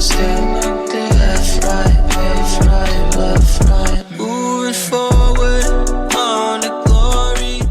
stay locked in. Left, right, left, right. Moving forward on the glory.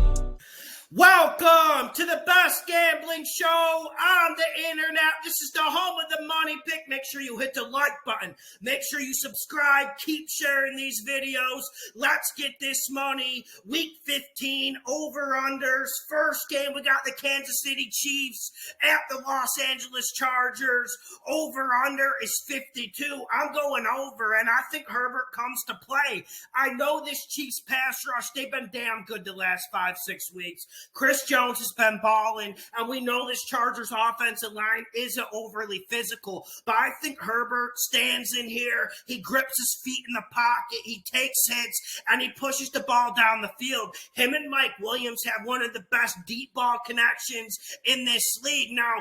Welcome to the best gambling show on the internet. This is the home of the money pick. Make sure you hit the like button. Make sure you subscribe. Keep sharing these videos. Let's get this money. Week 15, over-unders. First game, we got the Kansas City Chiefs at the Los Angeles Chargers. Over-under is 52. I'm going over, and I think Herbert comes to play. I know this Chiefs pass rush, they've been damn good the last 5-6 weeks. Chris Jones has been balling, and we know this Chargers offensive line isn't overly physical, but I think Herbert stands in here, he grips his feet in the pocket, he takes hits, and he pushes the ball down the field. Him and Mike Williams have one of the best deep ball connections in this league. Now,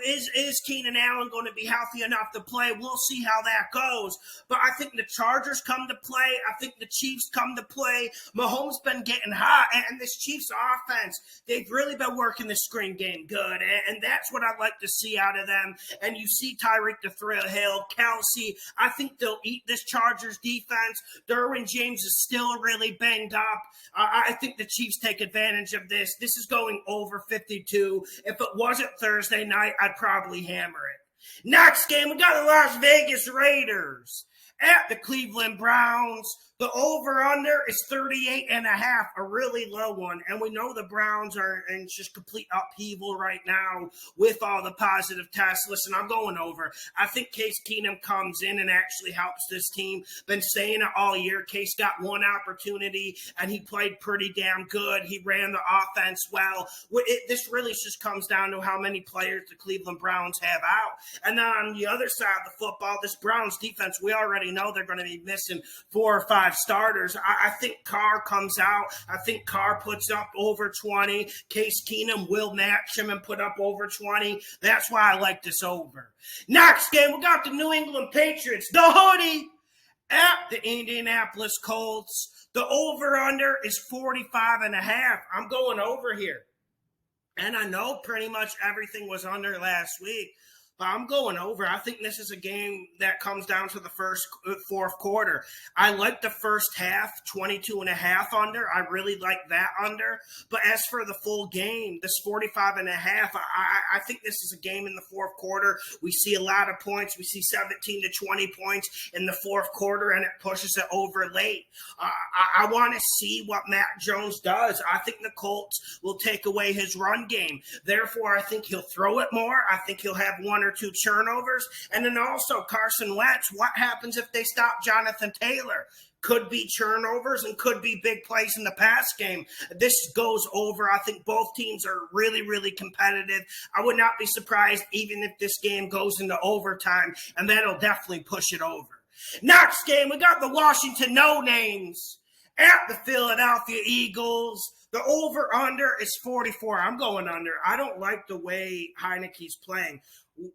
is Keenan Allen going to be healthy enough to play? We'll see how that goes, but I think the Chargers come to play. I think the Chiefs come to play. Mahomes been getting hot, and this Chiefs offense, they've really been working the screen game good, and that's what I'd like to see out of them. And you see Tyreek the Thrill Hill, Kelsey, I think they'll eat this Chargers defense. Derwin James is still really banged up. I think the Chiefs take advantage of this. This is going over 52. If it wasn't Thursday night, I'd probably hammer it. Next game, we got the Las Vegas Raiders at the Cleveland Browns. The over-under is 38.5, a really low one. And we know the Browns are in just complete upheaval right now with all the positive tests. Listen, I'm going over. I think Case Keenum comes in and actually helps this team. Been saying it all year. Case got one opportunity, and he played pretty damn good. He ran the offense well. This really just comes down to how many players the Cleveland Browns have out. And then on the other side of the football, this Browns defense, we already know they're going to be missing 4 or 5 starters. I think Carr comes out. I think Carr puts up over 20. Case Keenum will match him and put up over 20. That's why I like this over. Next game, we got the New England Patriots, the hoodie, at the Indianapolis Colts. The over-under is 45.5. I'm going over here. And I know pretty much everything was under last week, but I'm going over. I think this is a game that comes down to the fourth quarter. I like the first half, 22.5 under. I really like that under. But as for the full game, this 45.5, I think this is a game in the fourth quarter. We see a lot of points. We see 17 to 20 points in the fourth quarter, and it pushes it over late. I want to see what Matt Jones does. I think the Colts will take away his run game. Therefore, I think he'll throw it more. I think he'll have 1 or 2 turnovers. And then also Carson Wentz, what happens if they stop Jonathan Taylor? Could be turnovers and could be big plays in the pass game. This goes over. I think both teams are really, really competitive. I would not be surprised even if this game goes into overtime, and that'll definitely push it over. Next game, we got the Washington No-Names at the Philadelphia Eagles. The over-under is 44. I'm going under. I don't like the way Heineke's playing.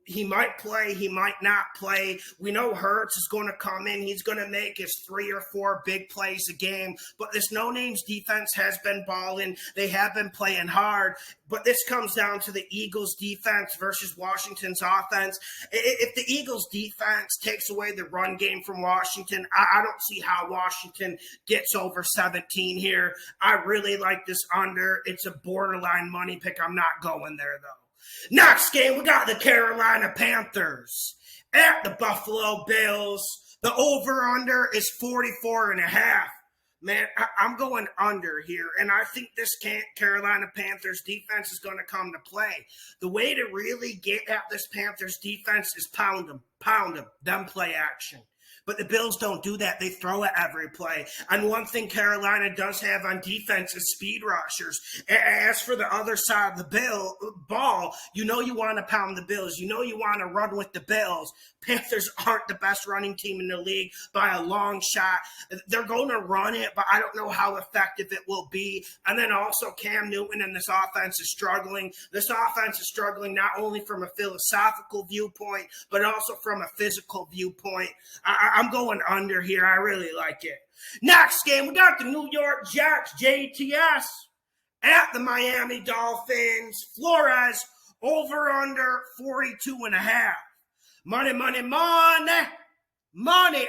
He might play, he might not play. We know Hurts is going to come in. He's going to make his 3 or 4 big plays a game. But this No-Names defense has been balling. They have been playing hard. But this comes down to the Eagles defense versus Washington's offense. If the Eagles defense takes away the run game from Washington, I don't see how Washington gets over 17 here. I really like this under. It's a borderline money pick. I'm not going there, though. Next game, we got the Carolina Panthers at the Buffalo Bills. The over-under is 44.5. Man, I'm going under here, and I think this Carolina Panthers defense is going to come to play. The way to really get at this Panthers defense is pound them play action. But the Bills don't do that. They throw it every play. And one thing Carolina does have on defense is speed rushers. As for the other side of the ball, you know you want to pound the Bills. You know you want to run with the Bills. Panthers aren't the best running team in the league by a long shot. They're going to run it, but I don't know how effective it will be. And then also Cam Newton and this offense is struggling. This offense is struggling not only from a philosophical viewpoint, but also from a physical viewpoint. I'm going under here. I really like it. Next game, we got the New York Jets, JTS, at the Miami Dolphins. Flores, over under 42.5. Money.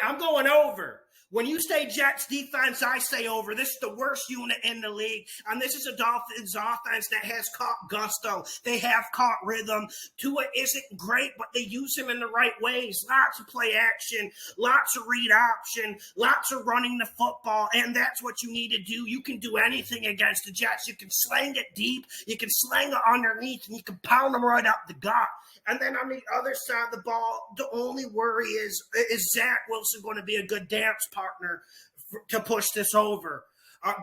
I'm going over. When you say Jets defense, I say over. This is the worst unit in the league. And this is a Dolphins offense that has caught gusto. They have caught rhythm. Tua isn't great, but they use him in the right ways. Lots of play action, lots of read option, lots of running the football. And that's what you need to do. You can do anything against the Jets. You can slang it deep. You can slang it underneath, and you can pound them right up the gut. And then on the other side of the ball, the only worry is Zach Wilson going to be a good dance partner to push this over?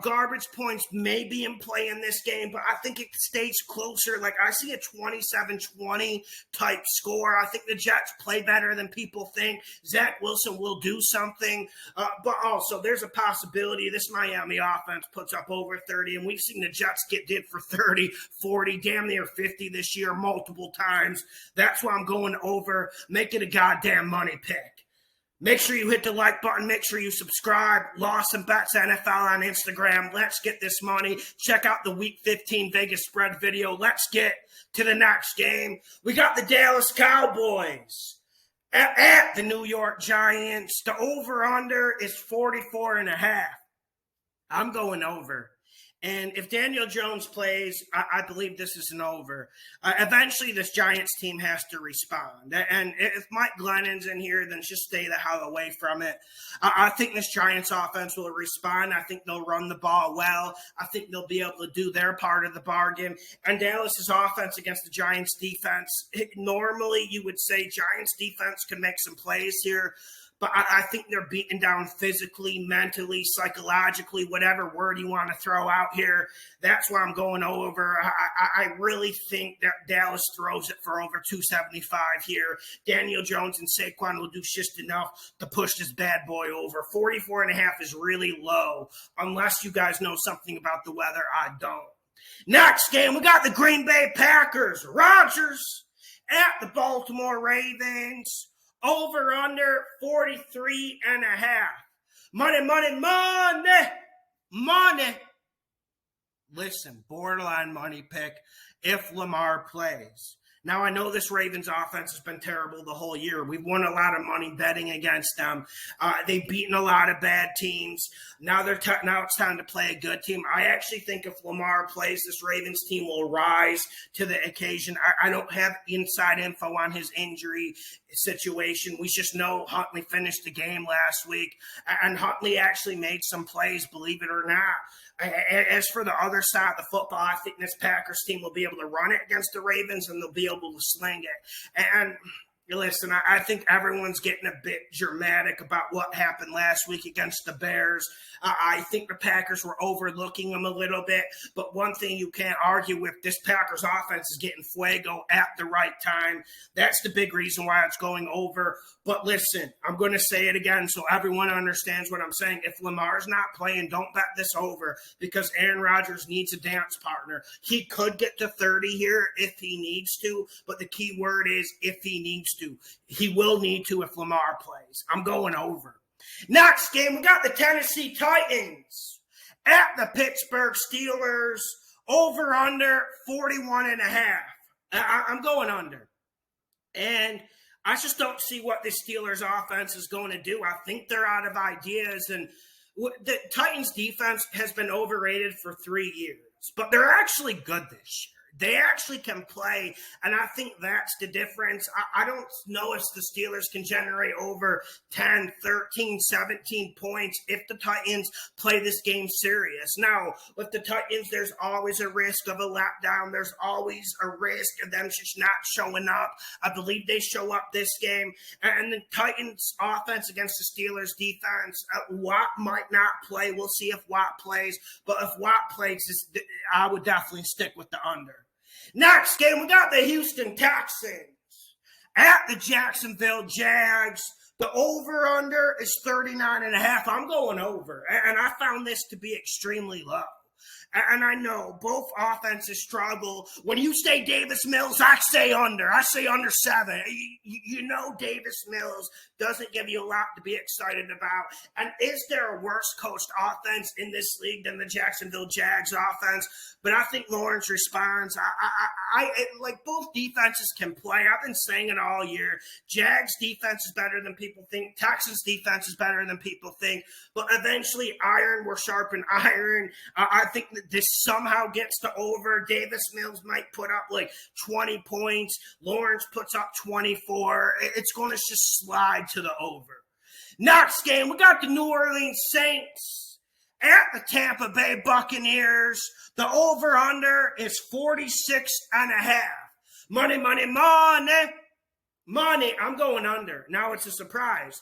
Garbage points may be in play in this game, but I think it stays closer. Like, I see a 27-20 type score. I think the Jets play better than people think. Zach Wilson will do something. But also, there's a possibility this Miami offense puts up over 30, and we've seen the Jets get did for 30, 40, damn near 50 this year multiple times. That's why I'm going over. Make it a goddamn money pick. Make sure you hit the like button. Make sure you subscribe. Lawson Bets NFL on Instagram. Let's get this money. Check out the Week 15 Vegas spread video. Let's get to the next game. We got the Dallas Cowboys at the New York Giants. The over-under is 44.5. I'm going over. And if Daniel Jones plays, I believe this is an over. Eventually, this Giants team has to respond. And if Mike Glennon's in here, then just stay the hell away from it. I think this Giants offense will respond. I think they'll run the ball well. I think they'll be able to do their part of the bargain. And Dallas's offense against the Giants defense, normally you would say Giants defense can make some plays here. But I think they're beaten down physically, mentally, psychologically, whatever word you want to throw out here. That's why I'm going over. I really think that Dallas throws it for over 275 here. Daniel Jones and Saquon will do just enough to push this bad boy over. 44.5 is really low, unless you guys know something about the weather. I don't. Next game, we got the Green Bay Packers. Rodgers at the Baltimore Ravens. Over under 43.5. Money. Listen, borderline money pick if Lamar plays. Now, I know this Ravens offense has been terrible the whole year. We've won a lot of money betting against them. They've beaten a lot of bad teams. Now it's time to play a good team. I actually think if Lamar plays, this Ravens team will rise to the occasion. I don't have inside info on his injury situation. We just know Huntley finished the game last week, and Huntley actually made some plays, believe it or not. As for the other side of the football, I think this Packers team will be able to run it against the Ravens, and they'll be able to sling it. And listen, I think everyone's getting a bit dramatic about what happened last week against the Bears. I think the Packers were overlooking them a little bit, but one thing you can't argue with, this Packers offense is getting fuego at the right time. That's the big reason why it's going over. But listen, I'm going to say it again so everyone understands what I'm saying. If Lamar's not playing, don't bet this over, because Aaron Rodgers needs a dance partner. He could get to 30 here if he needs to, but the key word is if he needs to. He will need to if Lamar plays. I'm going over. Next game, we got the Tennessee Titans at the Pittsburgh Steelers. Over under 41.5. I'm going under. And I just don't see what the Steelers offense is going to do. I think they're out of ideas. And the Titans defense has been overrated for 3 years, but they're actually good this year. They actually can play, and I think that's the difference. I don't know if the Steelers can generate over 10, 13, 17 points if the Titans play this game serious. Now, with the Titans, there's always a risk of a letdown. There's always a risk of them just not showing up. I believe they show up this game. And the Titans' offense against the Steelers' defense, Watt might not play. We'll see if Watt plays. But if Watt plays, I would definitely stick with the under. Next game, we got the Houston Texans at the Jacksonville Jags. The over-under is 39.5. I'm going over, and I found this to be extremely low. And I know both offenses struggle. When you say Davis Mills, I say under. I say under 7. You know Davis Mills doesn't give you a lot to be excited about. And is there a worse coached offense in this league than the Jacksonville Jags offense? But I think Lawrence responds. I like both defenses can play. I've been saying it all year. Jags defense is better than people think. Texans defense is better than people think. But eventually, iron will sharpen iron. I think that this somehow gets to over. Davis Mills might put up like 20 points. Lawrence puts up 24. It's going to just slide to the over. Next game, we got the New Orleans Saints at the Tampa Bay Buccaneers. The over-under is 46.5. Money, money, money. Money, I'm going under. Now it's a surprise.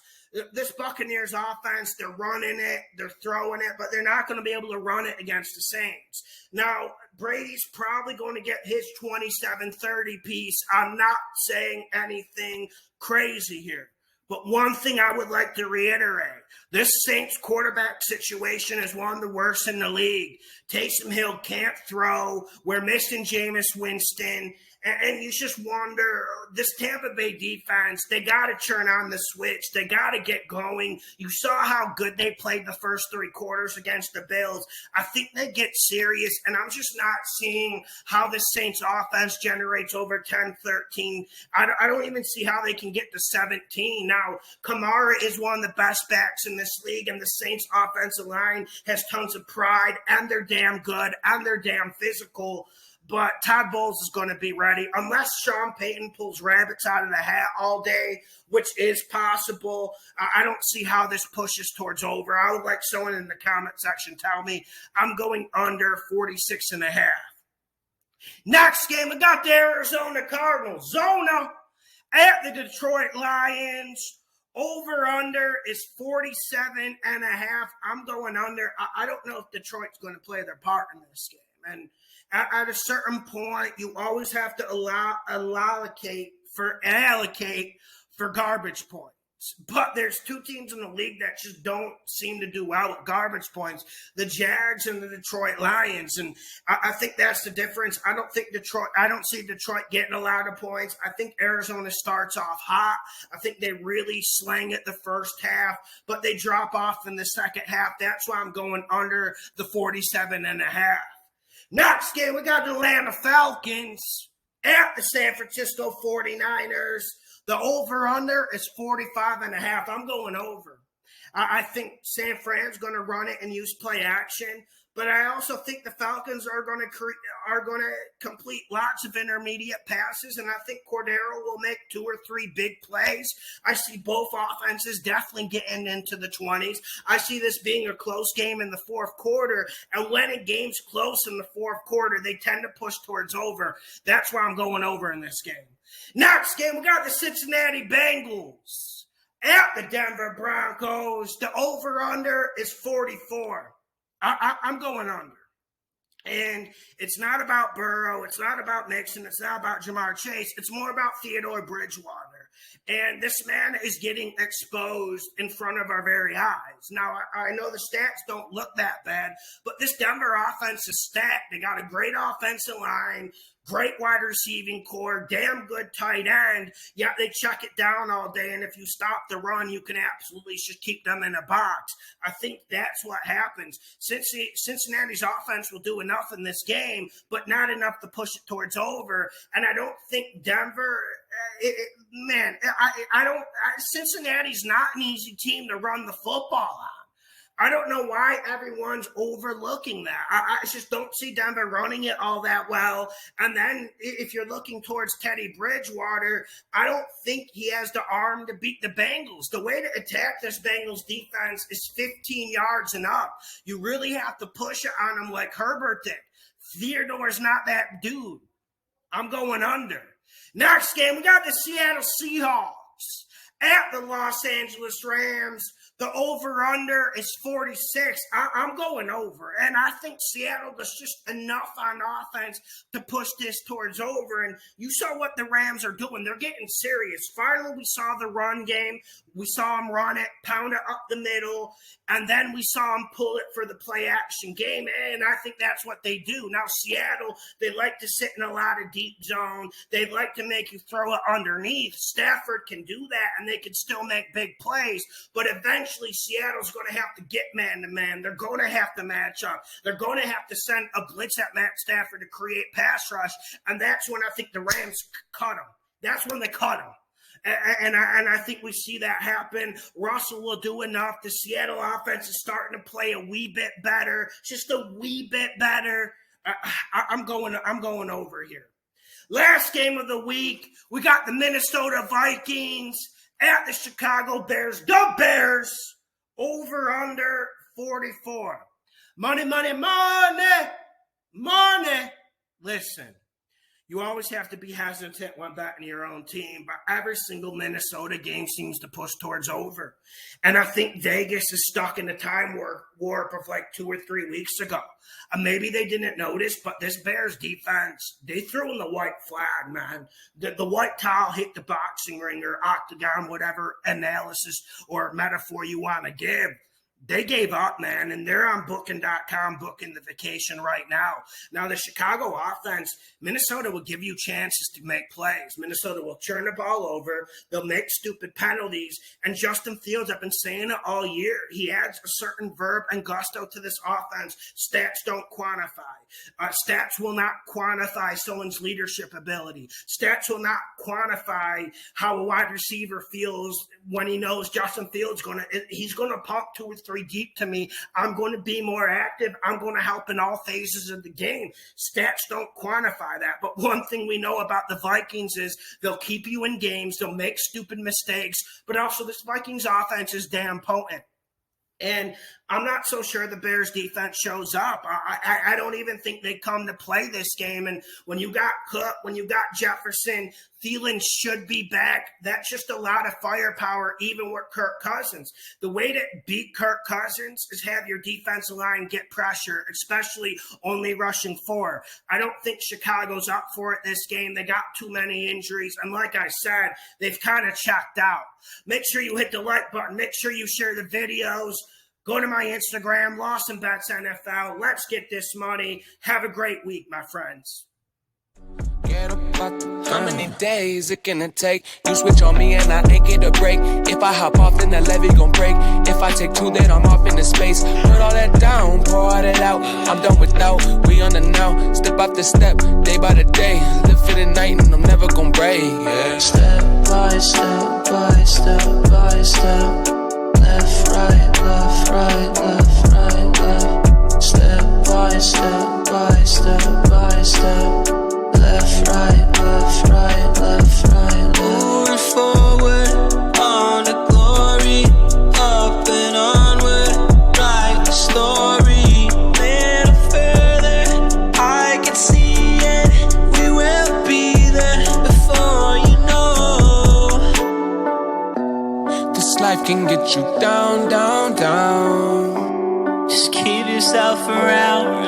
This Buccaneers offense, they're running it, they're throwing it, but they're not going to be able to run it against the Saints. Now, Brady's probably going to get his 27-30 piece. I'm not saying anything crazy here. But one thing I would like to reiterate, this Saints quarterback situation is one of the worst in the league. Taysom Hill can't throw. We're missing Jameis Winston. And you just wonder, this Tampa Bay defense, they got to turn on the switch. They got to get going. You saw how good they played the first 3 quarters against the Bills. I think they get serious, and I'm just not seeing how the Saints offense generates over 10-13. I don't even see how they can get to 17. Now, Kamara is one of the best backs in this league, and the Saints offensive line has tons of pride, and they're damn good, and they're damn physical. But Todd Bowles is going to be ready unless Sean Payton pulls rabbits out of the hat all day, which is possible. I don't see how this pushes towards over. I would like someone in the comment section tell me. I'm going under 46.5. Next game, we got the Arizona Cardinals. Zona at the Detroit Lions. Over-under is 47.5. I'm going under. I don't know if Detroit's going to play their part in this game. And at a certain point, you always have to allocate for garbage points. But there's 2 teams in the league that just don't seem to do well with garbage points: the Jags and the Detroit Lions. And I think that's the difference. I don't see Detroit getting a lot of points. I think Arizona starts off hot. I think they really slang it the first half, but they drop off in the second half. That's why I'm going under the 47.5. Next game, we got the Atlanta Falcons at the San Francisco 49ers. The over-under is 45.5. I'm going over. I think San Fran's going to run it and use play action, but I also think the Falcons are going to complete lots of intermediate passes, and I think Cordero will make 2 or 3 big plays. I see both offenses definitely getting into the 20s. I see this being a close game in the fourth quarter, and when a game's close in the fourth quarter, they tend to push towards over. That's why I'm going over in this game. Next game, we got the Cincinnati Bengals at the Denver Broncos. The over-under is 44. I'm going under. And it's not about Burrow. It's not about Mixon. It's not about Jamar Chase. It's more about Theodore Bridgewater. And this man is getting exposed in front of our very eyes. Now, I know the stats don't look that bad, but this Denver offense is stacked. They got a great offensive line, great wide receiving core, damn good tight end, yet they check it down all day, and if you stop the run, you can absolutely just keep them in a box. I think that's what happens. Cincinnati's offense will do enough in this game, but not enough to push it towards over, and I don't think Denver – Cincinnati's not an easy team to run the football on. I don't know why everyone's overlooking that. I just don't see Denver running it all that well. And then if you're looking towards Teddy Bridgewater, I don't think he has the arm to beat the Bengals. The way to attack this Bengals defense is 15 yards and up. You really have to push it on them like Herbert did. Theodore's not that dude. I'm going under. Next game, we got the Seattle Seahawks at the Los Angeles Rams. The over-under is 46. I'm going over. And I think Seattle does just enough on offense to push this towards over. And you saw what the Rams are doing. They're getting serious. Finally, we saw the run game. We saw them run it, pound it up the middle. And then we saw them pull it for the play-action game. And I think that's what they do. Now, Seattle, they like to sit in a lot of deep zone. They like to make you throw it underneath. Stafford can do that, and they can still make big plays. But eventually, Seattle's going to have to get man-to-man. They're going to have to match up. They're going to have to send a blitz at Matt Stafford to create pass rush, and that's when I think the Rams cut him. That's when they cut him. And I think we see that happen. Russell will do enough. The Seattle offense is starting to play a wee bit better, just a wee bit better. I'm going over here. Last game of the week, we got the Minnesota Vikings at the Chicago Bears. The Bears over under 44. Money, money, money, money. Listen. You always have to be hesitant when betting your own team, but every single Minnesota game seems to push towards over. And I think Vegas is stuck in the time warp of like 2 or 3 weeks ago. Maybe they didn't notice, but this Bears defense, they threw in the white flag, man. The white towel hit the boxing ring or octagon, whatever analysis or metaphor you want to give. They gave up, man, and they're on Booking.com booking the vacation right now. Now, the Chicago offense, Minnesota will give you chances to make plays. Minnesota will turn the ball over. They'll make stupid penalties. And Justin Fields, I've been saying it all year, he adds a certain verb and gusto to this offense. Stats don't quantify. Stats will not quantify someone's leadership ability. Stats will not quantify how a wide receiver feels when he knows Justin Fields he's going to pump 2 or 3 deep to me. I'm going to be more active. I'm going to help in all phases of the game. Stats don't quantify that. But one thing we know about the Vikings is they'll keep you in games. They'll make stupid mistakes. But also this Vikings offense is damn potent. And I'm not so sure the Bears defense shows up. I don't even think they come to play this game. And when you got Cook, when you got Jefferson, Thielen should be back. That's just a lot of firepower, even with Kirk Cousins. The way to beat Kirk Cousins is have your defensive line get pressure, especially only rushing 4. I don't think Chicago's up for it this game. They got too many injuries. And like I said, they've kind of checked out. Make sure you hit the like button. Make sure you share the videos. Go to my Instagram, Lawson Bets NFL. Let's get this money. Have a great week, my friends. How many days it gonna take? You switch on me and I ain't get a break. If I hop off, then the levee gon' break. If I take 2, then I'm off into space. Put all that down, pour all that out. I'm done without, we on the now. Step after step, day by the day. Live for the night and I'm never gon' break. Yeah. Step by step by step by step. Left, right, left, right, left, right, left. Step by step by step by step. Left, right, left, right, left, right, left. Moving forward on the glory, up and onward, write the story. Little further, I can see it. We will be there before you know. This life can get you down, down, down. Just keep yourself around,